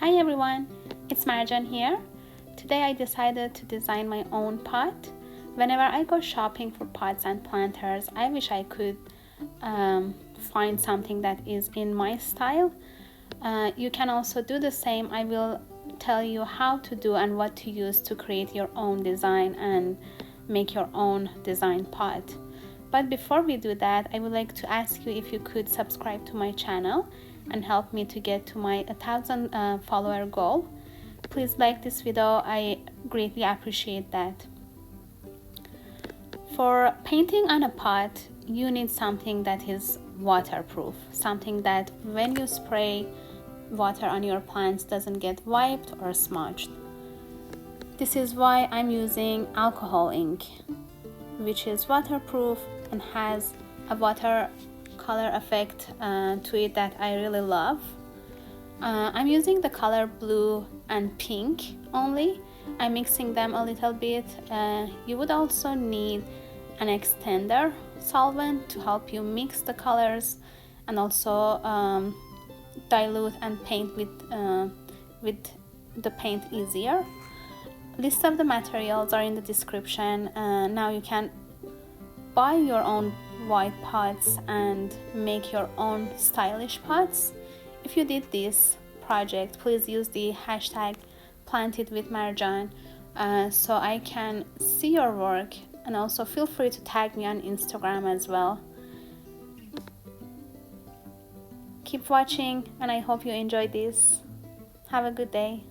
Hi everyone, it's Marjan here. Today I decided to design my own pot. Whenever I go shopping for pots and planters, I wish I could find something that is in my style. You can also do the same. I will tell you how to do and what to use to create your own design and make your own design pot. But before we do that, I would like to ask you if you could subscribe to my channel and help me to get to my 1,000 follower goal. Please like this video, I greatly appreciate that. For painting on a pot, you need something that is waterproof, something that when you spray water on your plants doesn't get wiped or smudged. This is why I'm using alcohol ink, which is waterproof and has a watercolor effect to it that I really love. I'm using the color blue and pink only. I'm mixing them a little bit. You would also need an extender solvent to help you mix the colors and also dilute and paint with the paint easier. List of the materials are in the description. Now you can buy your own white pots and make your own stylish pots. If you did this project, please use the hashtag #plantedwithmarjan so I can see your work, and also feel free to tag me on Instagram as well. Keep watching and I hope you enjoyed this. Have a good day.